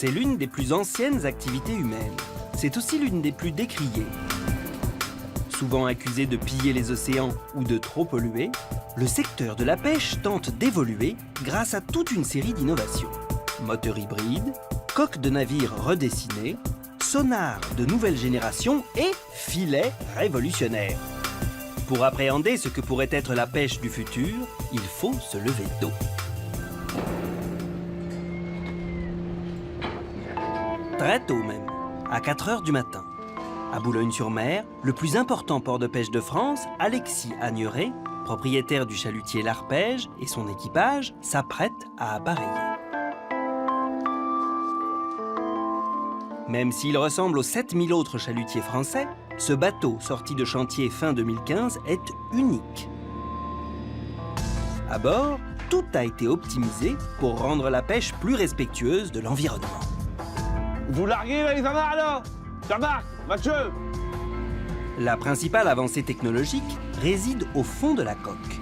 C'est l'une des plus anciennes activités humaines. C'est aussi l'une des plus décriées. Souvent accusé de piller les océans ou de trop polluer, le secteur de la pêche tente d'évoluer grâce à toute une série d'innovations. Moteurs hybrides, coques de navires redessinées, sonars de nouvelle génération et filets révolutionnaires. Pour appréhender ce que pourrait être la pêche du futur, il faut se lever tôt. Très tôt même, à 4 heures du matin. À Boulogne-sur-Mer, le plus important port de pêche de France, Alexis Agneret, propriétaire du chalutier L'Arpège, et son équipage s'apprêtent à appareiller. Même s'il ressemble aux 7000 autres chalutiers français, ce bateau sorti de chantier fin 2015 est unique. À bord, tout a été optimisé pour rendre la pêche plus respectueuse de l'environnement. Vous larguez là, les amarres là! Jean-Marc, Mathieu! La principale avancée technologique réside au fond de la coque.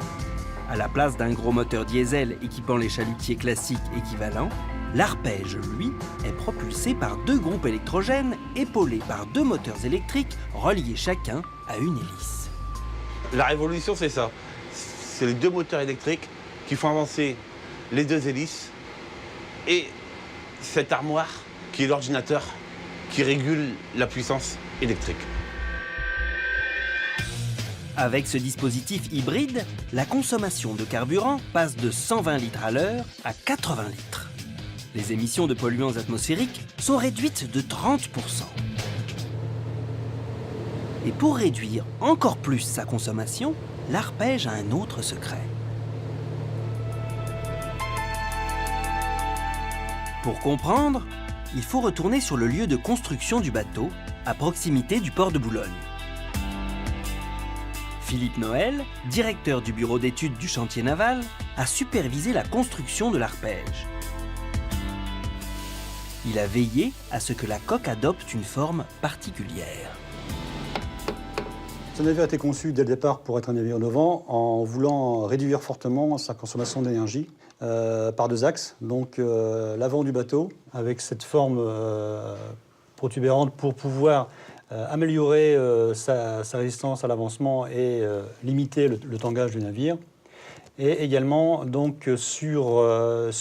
À la place d'un gros moteur diesel équipant les chalutiers classiques équivalents, l'Arpège, lui, est propulsé par 2 groupes électrogènes épaulés par 2 moteurs électriques reliés chacun à une hélice. La révolution, c'est ça. C'est les 2 moteurs électriques qui font avancer les 2 hélices et cette armoire qui est l'ordinateur qui régule la puissance électrique. Avec ce dispositif hybride, la consommation de carburant passe de 120 litres à l'heure à 80 litres. Les émissions de polluants atmosphériques sont réduites de 30%. Et pour réduire encore plus sa consommation, l'Arpège a un autre secret. Pour comprendre, il faut retourner sur le lieu de construction du bateau, à proximité du port de Boulogne. Philippe Noël, directeur du bureau d'études du chantier naval, a supervisé la construction de l'Arpège. Il a veillé à ce que la coque adopte une forme particulière. Ce navire a été conçu dès le départ pour être un navire innovant en voulant réduire fortement sa consommation d'énergie par 2 axes. Donc l'avant du bateau avec cette forme protubérante pour pouvoir améliorer sa résistance à l'avancement et limiter le tangage du navire. Et également donc sur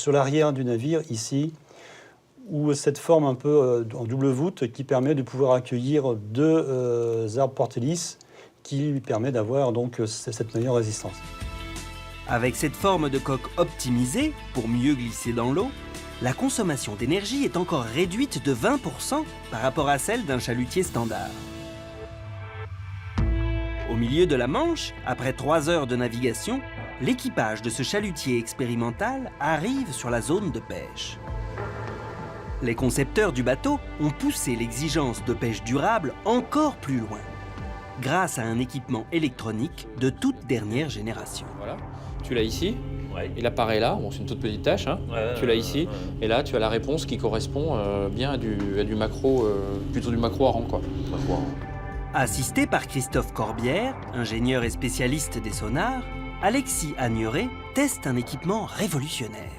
l'arrière du navire ici, où cette forme un peu en double voûte qui permet de pouvoir accueillir 2 arbres porte-hélices qui lui permet d'avoir donc cette meilleure résistance. Avec cette forme de coque optimisée pour mieux glisser dans l'eau, la consommation d'énergie est encore réduite de 20% par rapport à celle d'un chalutier standard. Au milieu de la Manche, après 3 heures de navigation, l'équipage de ce chalutier expérimental arrive sur la zone de pêche. Les concepteurs du bateau ont poussé l'exigence de pêche durable encore plus loin, grâce à un équipement électronique de toute dernière génération. Voilà, tu l'as ici, il apparaît là, bon, c'est une toute petite tâche, hein. Tu l'as ici, et là tu as la réponse qui correspond bien à du macro, plutôt du macro à rang, quoi. Assisté par Christophe Corbière, ingénieur et spécialiste des sonars, Alexis Agneret teste un équipement révolutionnaire.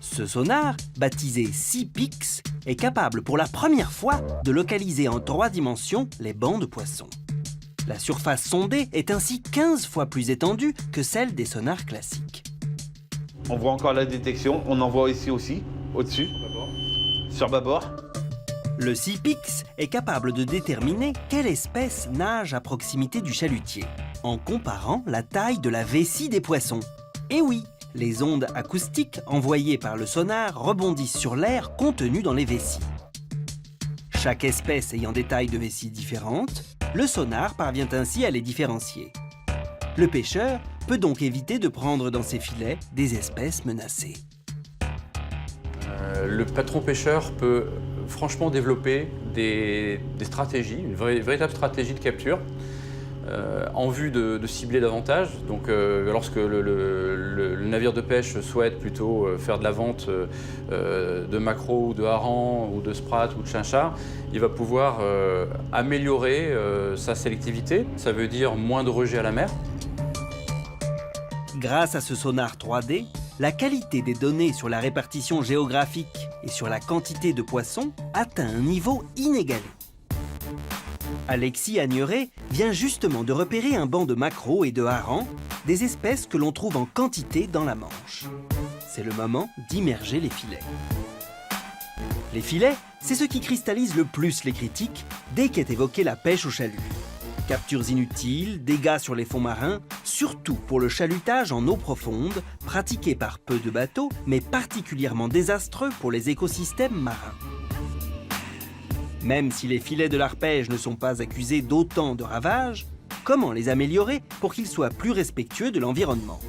Ce sonar, baptisé SeaPix, est capable pour la première fois de localiser en 3 dimensions les bancs de poissons. La surface sondée est ainsi 15 fois plus étendue que celle des sonars classiques. On voit encore la détection, on en voit ici aussi, au-dessus, sur bâbord. Le SeaPix est capable de déterminer quelle espèce nage à proximité du chalutier, en comparant la taille de la vessie des poissons. Et oui, les ondes acoustiques envoyées par le sonar rebondissent sur l'air contenu dans les vessies. Chaque espèce ayant des tailles de vessie différentes, le sonar parvient ainsi à les différencier. Le pêcheur peut donc éviter de prendre dans ses filets des espèces menacées. Le patron pêcheur peut franchement développer des stratégies, une véritable stratégie de capture en vue de cibler davantage. Donc lorsque le navire de pêche souhaite plutôt faire de la vente de maquereaux ou de harengs ou de sprats ou de chinchard, il va pouvoir améliorer sa sélectivité. Ça veut dire moins de rejets à la mer. Grâce à ce sonar 3D, la qualité des données sur la répartition géographique et sur la quantité de poissons atteint un niveau inégalé. Alexis Agneret vient justement de repérer un banc de maquereaux et de harengs, des espèces que l'on trouve en quantité dans la Manche. C'est le moment d'immerger les filets. Les filets, c'est ce qui cristallise le plus les critiques dès qu'est évoquée la pêche au chalut. Captures inutiles, dégâts sur les fonds marins, surtout pour le chalutage en eau profonde, pratiqué par peu de bateaux, mais particulièrement désastreux pour les écosystèmes marins. Même si les filets de l'arpège ne sont pas accusés d'autant de ravages, comment les améliorer pour qu'ils soient plus respectueux de l'environnement?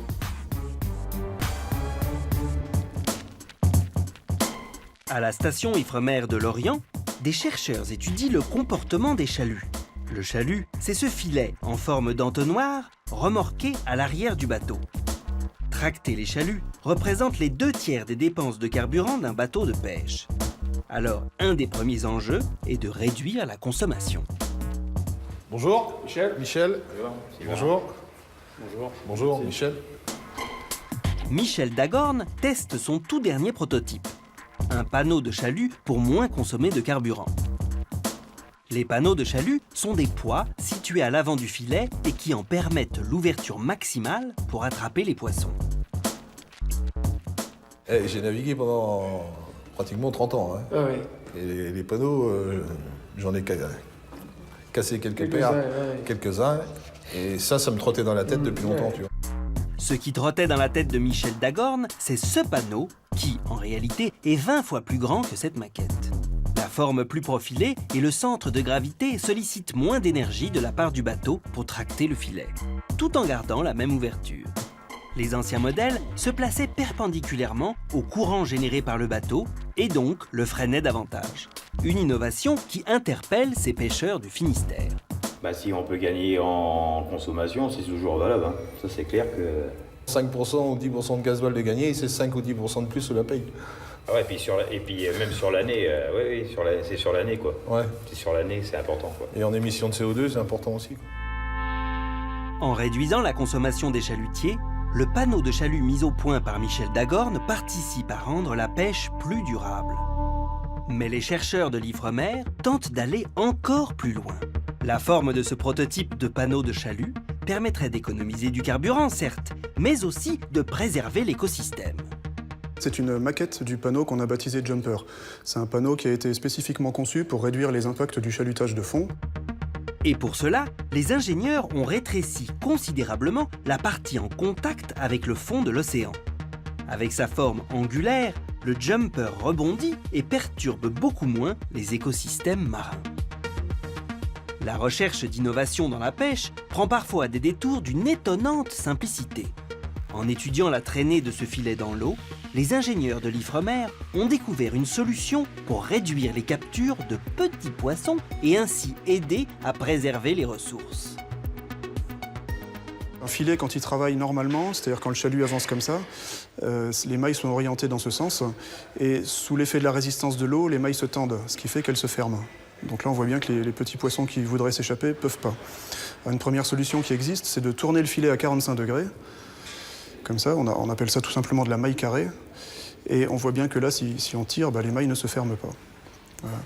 À la station Ifremer de Lorient, des chercheurs étudient le comportement des chaluts. Le chalut, c'est ce filet en forme d'entonnoir remorqué à l'arrière du bateau. Tracter les chaluts représente les 2/3 des dépenses de carburant d'un bateau de pêche. Alors, un des premiers enjeux est de réduire la consommation. Bonjour. Michel. Michel. Bonjour. Bonjour. Bonjour, Michel. Michel Dagorn teste son tout dernier prototype. Un panneau de chalut pour moins consommer de carburant. Les panneaux de chalut sont des poids situés à l'avant du filet et qui en permettent l'ouverture maximale pour attraper les poissons. J'ai navigué pendant pratiquement 30 ans. Hein. Ah ouais. Et les panneaux, j'en ai cassé quelques paires, quelques-uns. Et ça me trottait dans la tête depuis longtemps, tu vois. Ce qui trottait dans la tête de Michel Dagorn, c'est ce panneau qui, en réalité, est 20 fois plus grand que cette maquette. La forme plus profilée et le centre de gravité sollicitent moins d'énergie de la part du bateau pour tracter le filet, tout en gardant la même ouverture. Les anciens modèles se plaçaient perpendiculairement au courant généré par le bateau et donc le freinaient davantage. Une innovation qui interpelle ces pêcheurs du Finistère. Si on peut gagner en consommation, c'est toujours valable. Hein. Ça, c'est clair que... 5% ou 10% de gasoil de gagner, c'est 5 ou 10% de plus sur la paye. Ah ouais, et puis même sur l'année, c'est sur l'année, quoi. Ouais. C'est sur l'année, c'est important, quoi. Et en émissions de CO2, c'est important aussi, quoi. En réduisant la consommation des chalutiers, le panneau de chalut mis au point par Michel Dagorn participe à rendre la pêche plus durable. Mais les chercheurs de l'Ifremer tentent d'aller encore plus loin. La forme de ce prototype de panneau de chalut permettrait d'économiser du carburant, certes, mais aussi de préserver l'écosystème. C'est une maquette du panneau qu'on a baptisé Jumper. C'est un panneau qui a été spécifiquement conçu pour réduire les impacts du chalutage de fond. Et pour cela, les ingénieurs ont rétréci considérablement la partie en contact avec le fond de l'océan. Avec sa forme angulaire, le Jumper rebondit et perturbe beaucoup moins les écosystèmes marins. La recherche d'innovation dans la pêche prend parfois des détours d'une étonnante simplicité. En étudiant la traînée de ce filet dans l'eau, les ingénieurs de l'Ifremer ont découvert une solution pour réduire les captures de petits poissons et ainsi aider à préserver les ressources. Un filet, quand il travaille normalement, c'est-à-dire quand le chalut avance comme ça, les mailles sont orientées dans ce sens. Et sous l'effet de la résistance de l'eau, les mailles se tendent, ce qui fait qu'elles se ferment. Donc là, on voit bien que les petits poissons qui voudraient s'échapper ne peuvent pas. Une première solution qui existe, c'est de tourner le filet à 45 degrés. Comme ça, on appelle ça tout simplement de la maille carrée. Et on voit bien que là, si on tire, les mailles ne se ferment pas. Voilà.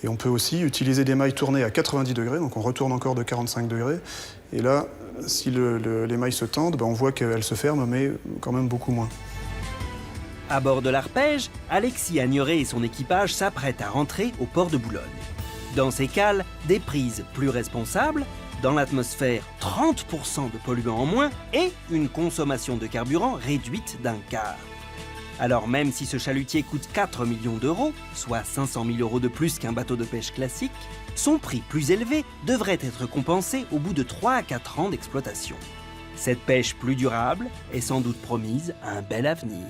Et on peut aussi utiliser des mailles tournées à 90 degrés, donc on retourne encore de 45 degrés. Et là, si les mailles se tendent, on voit qu'elles se ferment, mais quand même beaucoup moins. À bord de l'arpège, Alexis Agneret et son équipage s'apprêtent à rentrer au port de Boulogne. Dans ces cales, des prises plus responsables, dans l'atmosphère 30% de polluants en moins et une consommation de carburant réduite d'un quart. Alors même si ce chalutier coûte 4 millions d'euros, soit 500 000 € de plus qu'un bateau de pêche classique, son prix plus élevé devrait être compensé au bout de 3 à 4 ans d'exploitation. Cette pêche plus durable est sans doute promise à un bel avenir.